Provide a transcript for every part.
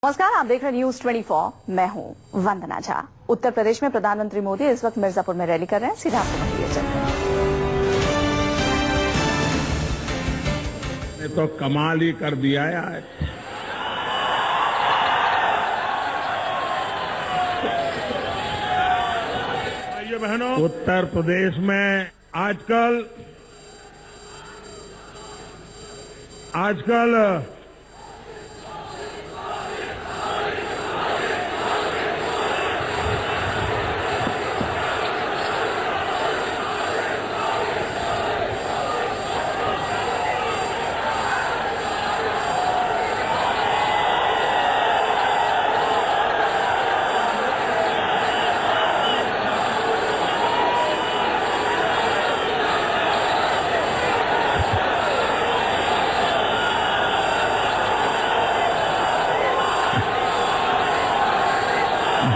नमस्कार, आप देख रहे हैं न्यूज 24। मैं हूं वंदना झा। उत्तर प्रदेश में प्रधानमंत्री मोदी इस वक्त मिर्जापुर में रैली कर रहे हैं। सीधा आपको वहीं ले चलते हैं। तो कमाल ही कर दिया है आज। भाइयों बहनों, उत्तर प्रदेश में आजकल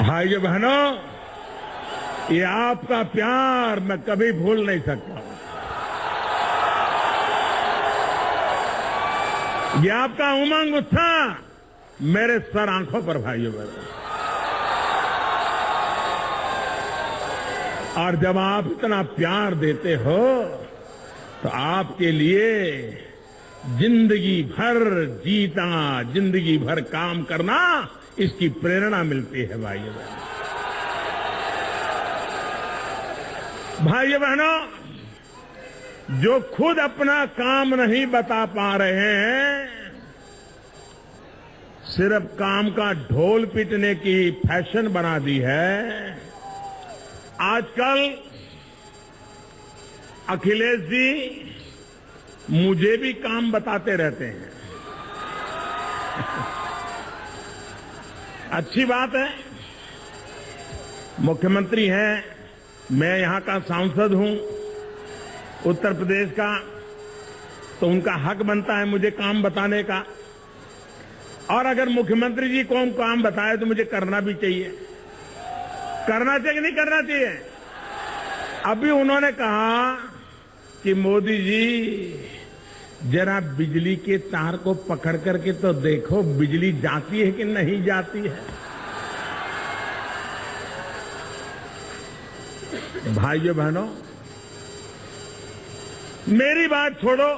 भाइयों बहनों, ये आपका प्यार मैं कभी भूल नहीं सकता। ये आपका उमंग उत्साह मेरे सर आंखों पर भाइयों बहनों। और जब आप इतना प्यार देते हो तो आपके लिए जिंदगी भर जीना, जिंदगी भर काम करना, इसकी प्रेरणा मिलती है भाइयों बहनों। भाइयों बहनों, जो खुद अपना काम नहीं बता पा रहे हैं, सिर्फ काम का ढोल पीटने की फैशन बना दी है। आजकल अखिलेश जी मुझे भी काम बताते रहते हैं। अच्छी बात है, मुख्यमंत्री हैं, मैं यहां का सांसद हूं उत्तर प्रदेश का, तो उनका हक बनता है मुझे काम बताने का। और अगर मुख्यमंत्री जी को काम बताए तो मुझे करना भी चाहिए। करना चाहिए कि नहीं करना चाहिए? अभी उन्होंने कहा कि मोदी जी जरा बिजली के तार को पकड़ करके तो देखो बिजली जाती है कि नहीं जाती है। भाइयों बहनों, मेरी बात छोड़ो,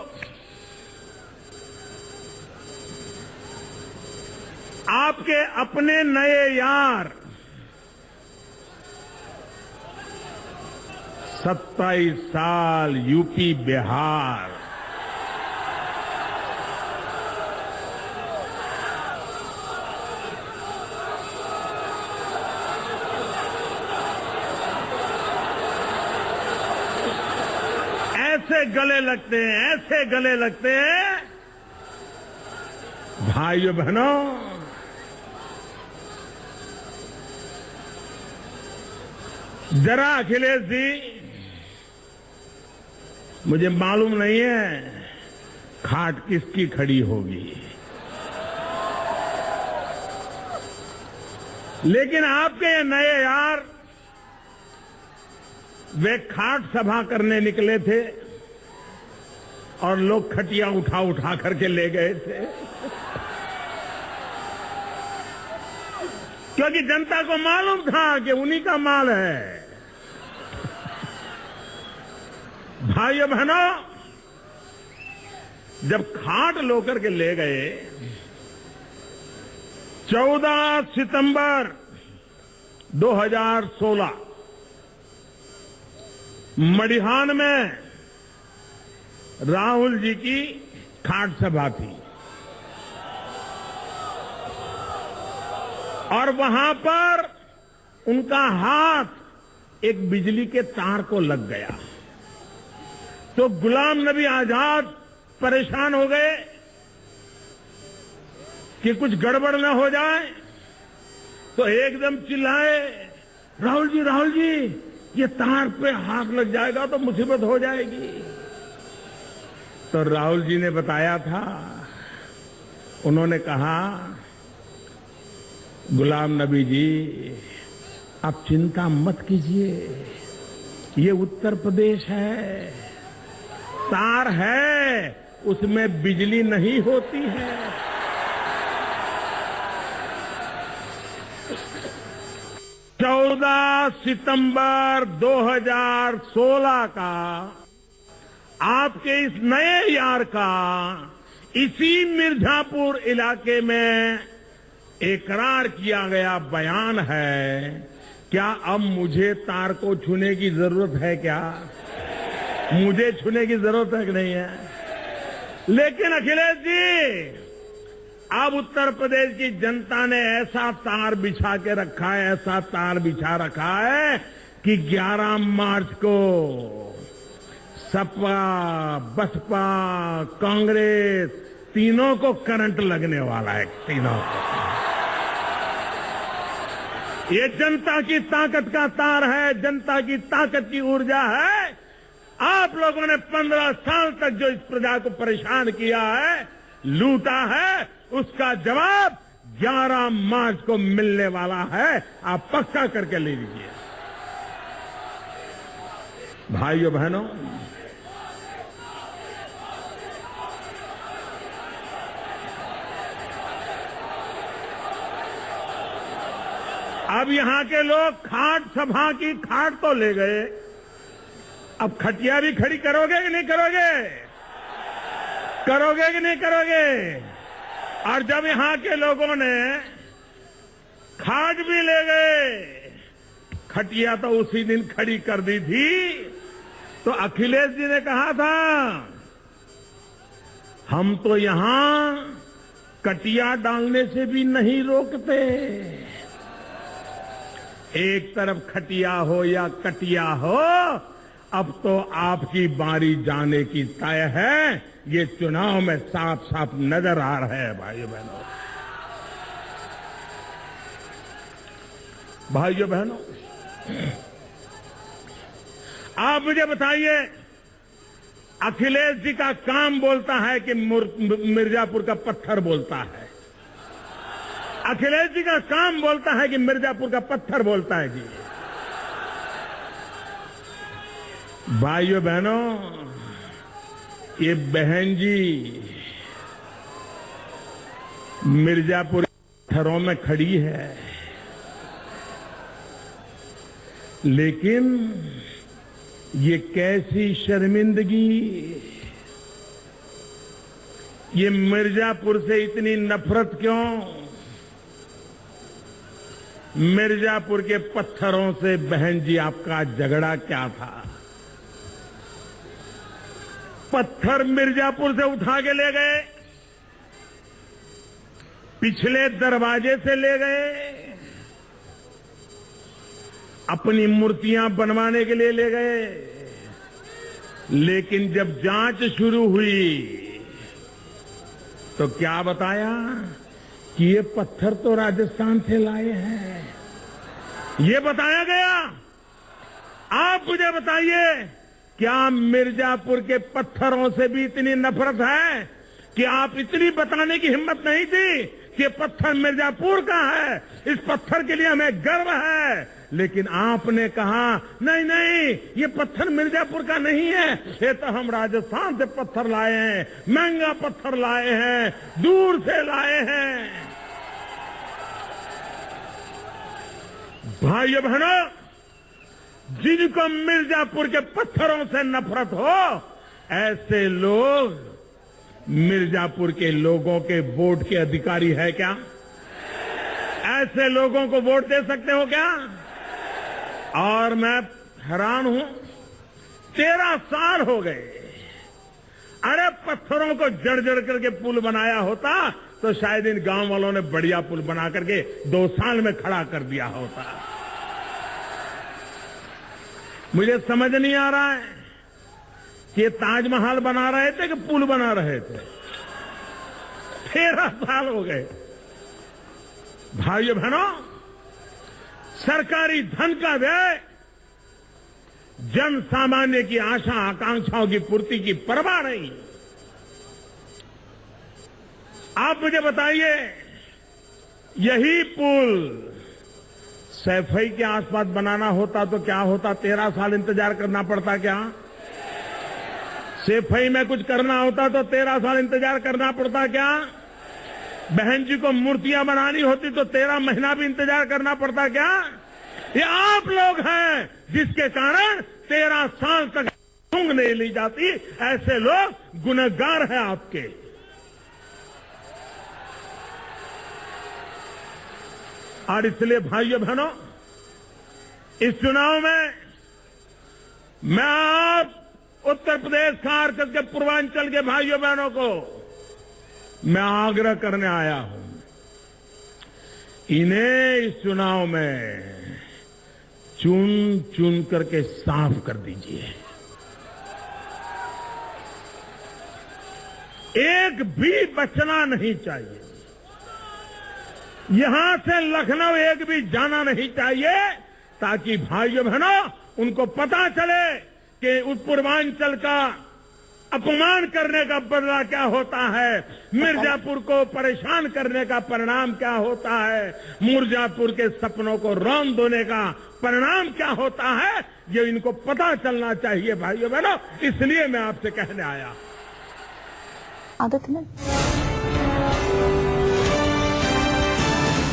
आपके अपने नए यार 27 साल यूपी बिहार, ऐसे गले लगते हैं, ऐसे गले लगते हैं। भाइयों बहनों, जरा अखिलेश जी, मुझे मालूम नहीं है खाट किसकी खड़ी होगी, लेकिन आपके ये नए यार वे खाट सभा करने निकले थे और लोग खटिया उठा उठा करके ले गए थे, क्योंकि जनता को मालूम था कि उन्हीं का माल है। भाइयों बहनों, जब खाट लोकर के ले गए, 14 सितंबर 2016 मडिहान में राहुल जी की खाट सभा थी और वहां पर उनका हाथ एक बिजली के तार को लग गया, तो गुलाम नबी आजाद परेशान हो गए कि कुछ गड़बड़ न हो जाए, तो एकदम चिल्लाए, राहुल जी ये तार पे हाथ लग जाएगा तो मुसीबत हो जाएगी। तो राहुल जी ने बताया था, उन्होंने कहा, गुलाम नबी जी आप चिंता मत कीजिए, ये उत्तर प्रदेश है, तार है उसमें बिजली नहीं होती है। 14 सितंबर 2016 का आपके इस नए यार का इसी मिर्जापुर इलाके में इकरार किया गया बयान है। क्या अब मुझे तार को छूने की जरूरत है क्या? मुझे छूने की जरूरत है कि नहीं है? लेकिन अखिलेश जी, अब उत्तर प्रदेश की जनता ने ऐसा तार बिछा के रखा है, ऐसा तार बिछा रखा है कि 11 मार्च को सपा, बसपा, कांग्रेस तीनों को करंट लगने वाला है, तीनों को। ये जनता की ताकत का तार है, जनता की ताकत की ऊर्जा है। आप लोगों ने 15 साल तक जो इस प्रजा को परेशान किया है, लूटा है, उसका जवाब 11 मार्च को मिलने वाला है। आप पक्का करके ले लीजिए। भाइयों बहनों, अब यहां के लोग खाट सभा की खाट तो ले गए, अब खटिया भी खड़ी करोगे कि नहीं करोगे? करोगे कि नहीं करोगे? और जब यहां के लोगों ने खाट भी ले गए, खटिया तो उसी दिन खड़ी कर दी थी, तो अखिलेश जी ने कहा था हम तो यहां कटिया डालने से भी नहीं रोकते। एक तरफ खटिया हो या कटिया हो, अब तो आपकी बारी जाने की तय है। ये चुनाव में साफ साफ नजर आ रहा है। भाइयों बहनों, आप मुझे बताइए, अखिलेश जी का काम बोलता है कि मिर्जापुर का पत्थर बोलता है। अखिलेश जी का काम बोलता है कि मिर्जापुर का पत्थर बोलता है जी। भाइयों बहनों, ये बहन जी मिर्जापुर पत्थरों में खड़ी है, लेकिन ये कैसी शर्मिंदगी, ये मिर्जापुर से इतनी नफरत क्यों? मिर्जापुर के पत्थरों से बहन जी आपका झगड़ा क्या था? पत्थर मिर्जापुर से उठा के ले गए, पिछले दरवाजे से ले गए, अपनी मूर्तियां बनवाने के लिए ले गए। लेकिन जब जांच शुरू हुई तो क्या बताया कि ये पत्थर तो राजस्थान से लाए हैं, ये बताया गया। आप मुझे बताइए, क्या मिर्जापुर के पत्थरों से भी इतनी नफरत है कि आप इतनी बताने की हिम्मत नहीं थी कि पत्थर मिर्जापुर का है, इस पत्थर के लिए हमें गर्व है। लेकिन आपने कहा नहीं नहीं, ये पत्थर मिर्जापुर का नहीं है, ये तो हम राजस्थान से पत्थर लाए हैं, महंगा पत्थर लाए हैं, दूर से लाए हैं। भाइयों बहनों, जिनको मिर्जापुर के पत्थरों से नफरत हो, ऐसे लोग मिर्जापुर के लोगों के वोट के अधिकारी है क्या? ऐसे लोगों को वोट दे सकते हो क्या? और मैं हैरान हूं, 13 साल हो गए। अरे पत्थरों को जड़ करके पुल बनाया होता तो शायद इन गांव वालों ने बढ़िया पुल बना करके 2 साल में खड़ा कर दिया होता। मुझे समझ नहीं आ रहा है कि ताजमहल बना रहे थे कि पुल बना रहे थे। 13 साल हो गए। भाइयों बहनों, सरकारी धन का व्यय जन सामान्य की आशा आकांक्षाओं की पूर्ति की परवाह नहीं। आप मुझे बताइए, यही पुल सैफई के आसपास बनाना होता तो क्या होता? 13 साल इंतजार करना पड़ता क्या? सैफई में कुछ करना होता तो 13 साल इंतजार करना पड़ता क्या? बहन जी को मूर्तियां बनानी होती तो 13 महीना भी इंतजार करना पड़ता क्या? ये आप लोग हैं जिसके कारण 13 साल तक सूंघ नहीं ली जाती। ऐसे लोग गुनहगार हैं आपके। और इसलिए भाइयों बहनों, इस चुनाव में मैं आप उत्तर प्रदेश खासकर के पूर्वांचल के भाइयों बहनों को मैं आग्रह करने आया हूं, इन्हें इस चुनाव में चुन चुन करके साफ कर दीजिए। एक भी बचना नहीं चाहिए। यहां से लखनऊ एक भी जाना नहीं चाहिए, ताकि भाइयों बहनों उनको पता चले कि उस पूर्वांचल का अपमान करने का बदला क्या होता है, मिर्जापुर को परेशान करने का परिणाम क्या होता है, मिर्जापुर के सपनों को रौंद देने का परिणाम क्या होता है, ये इनको पता चलना चाहिए भाइयों बहनों। इसलिए मैं आपसे कहने आया। आदित्य